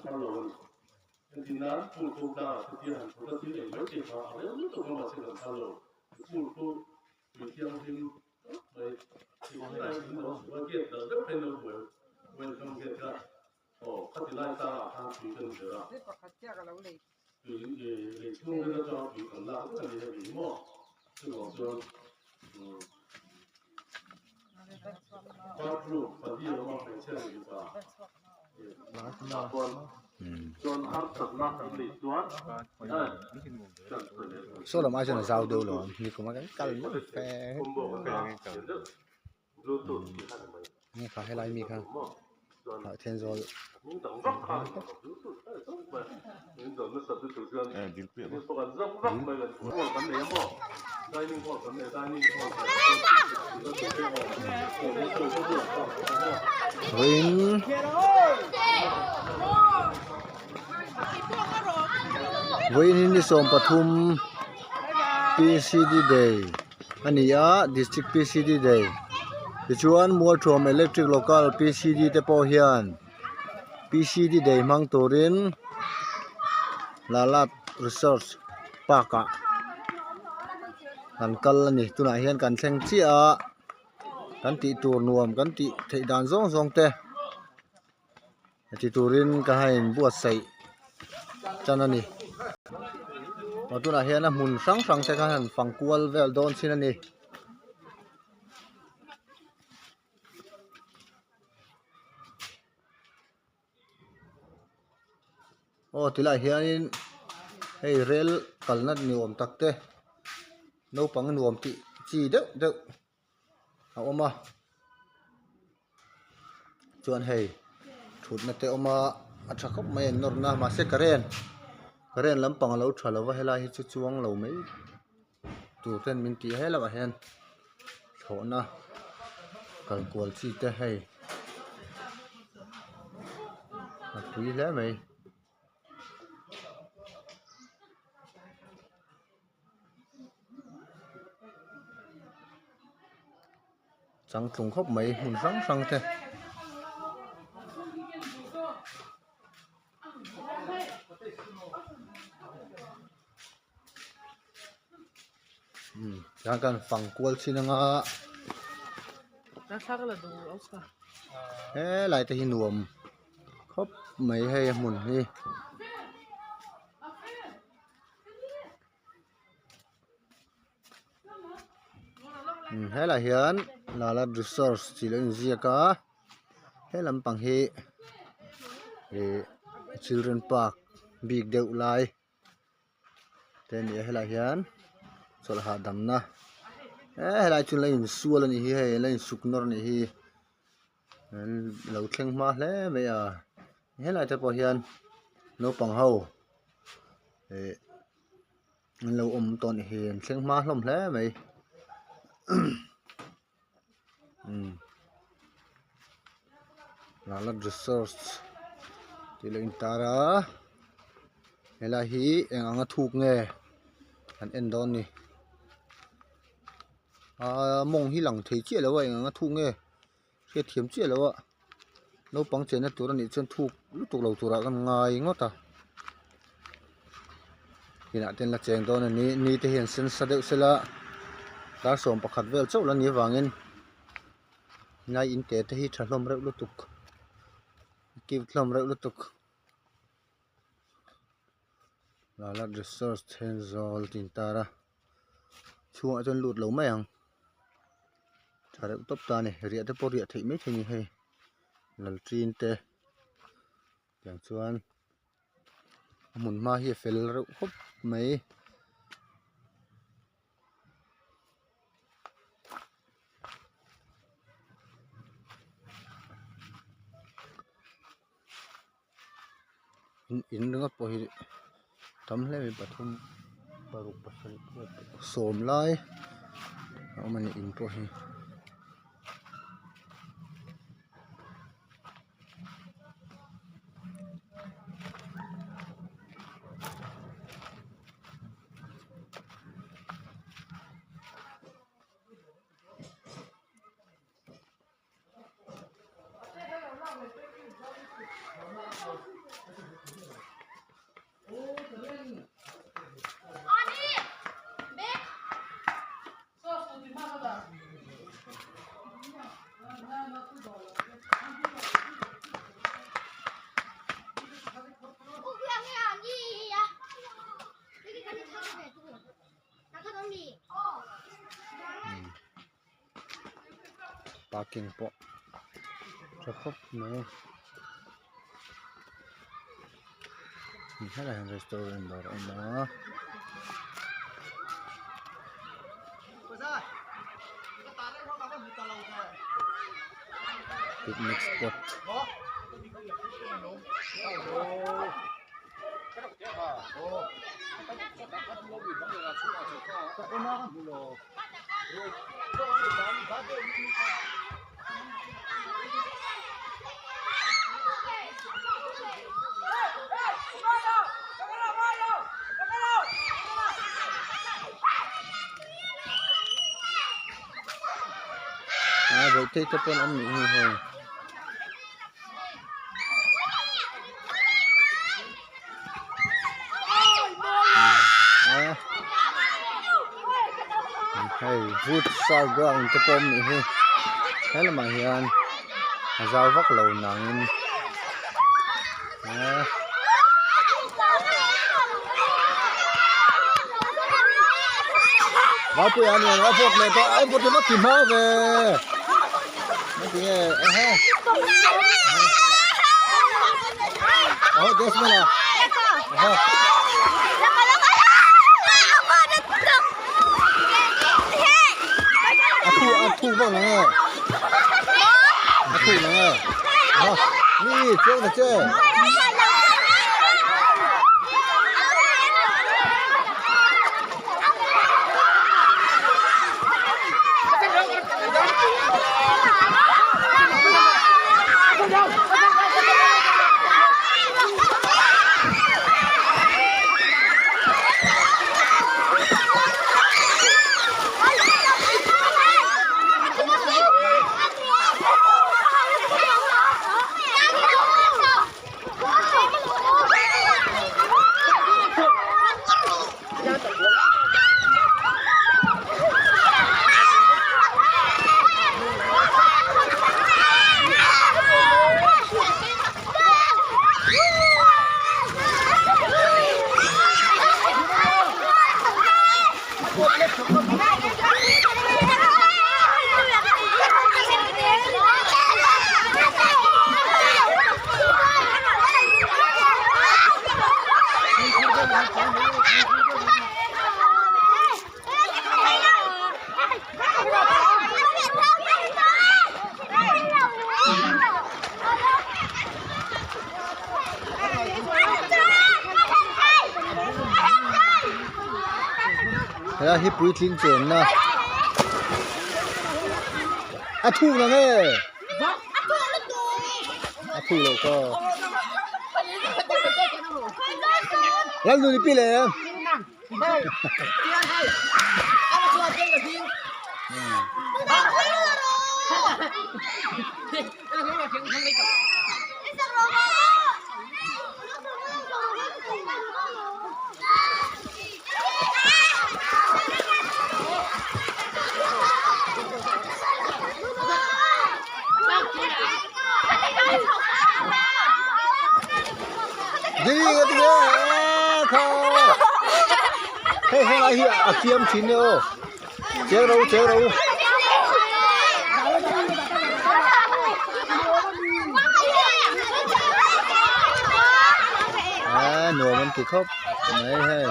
살로는 엔디나 풀코다 그티한 도다티에 열제가 아래로 조금만 생각 살로 풀코 그티한팀 왜 지금까지 뭐 어디에 더 펜을 보여 왜 그런 게 카티라이사 한 주의견들아 그 총회가 좀 이건나 그런 게 뭐 그거 좀 바로 바디로 막 배치하니까 John Hartog na kali tuan. Số là mai cho nó giao đâu rồi, như có cái cân nó phe. Nghe khá hay lại mi khá. Hỏi thiên rồi. Win. Win ini som Pathum PCD Day. Ani ya District PCD Day. Chuan Muar Thom Electric Local PCD te po hian PCD Day mang torin Lalat Research Park kan kal ani tuna hian kan thleng chia kan ti tur nuam kan ti thei dan zong zong te ti turin ka hain buat sei chanani tuna hian a mun sang sang te ka han fangkual vel don sin ani tilai hianin hei rel kalnat ni om takte no pang nuam ti chi deuh a oma chuan hei thutna te oma a thakop mai norna ma se karen lampang lo thalo wa hela hi chu chuang lo mai tur ten min ti hela wa hen thona kalkual chi te hei a tui le mai chẳng trùng khóc mấy hùn răng thế chẳng cần phẳng cuốn xin nga lại thì nuông khóc mấy hay hùn đi hay là hiền là resource chỉ lên gì cả hay làm bằng hệ children park big deu lai tên này hay là hiền số là đầm na hay là chun lên xua lên gì hay lên suk nor này hi lâu khen ma lẽ bây giờ hay là cho bảo hiền nấu bằng hầu lâu toàn hiền khen ma lắm lẽ mày Lalat research tilain tara hela hi anga thuk nge an endon ni mong hi lang thei che lawa anga thuk nge che thiam che lawa no pang che na tur ni chen thuk lu tuk lo tura kan ngai ngota ina ten la cheng don ni te hian sen sa deuh sela ta som pakhat vel chau la ni wangin ngai in te hi thalom reuh lutuk kiv thlom reuh lutuk Lalat research henzol tin tara chuang chon lut lo mai ang thare top ta ni ria te poria thei mai thei ni hei lal trin te yang chuan mun ma hi fel reuh khop mai in nga po hi tam hle mi Pathum paruk pasal som lai amani in po hi parking po cukup nih ini lah restoran baru ini picnic spot vậy thì tập ăn mì thôi hay vút sao ground tập ăn mì thôi thế là mà hiền rau vắt lầu nặng vào tuổi anh này vào phút này có ai phút thì mất kìm máu về mất kìm ha 됐습니다 아프 봐 네 아프 네 니 쟤 là hiệp bùi thiên chuyển nè thu nè nghe thu lâu co làm gì đi lệ gì cái gì không hey hey ai à kiếm chín nữa chéo đâu nửa mình kì khóc này hay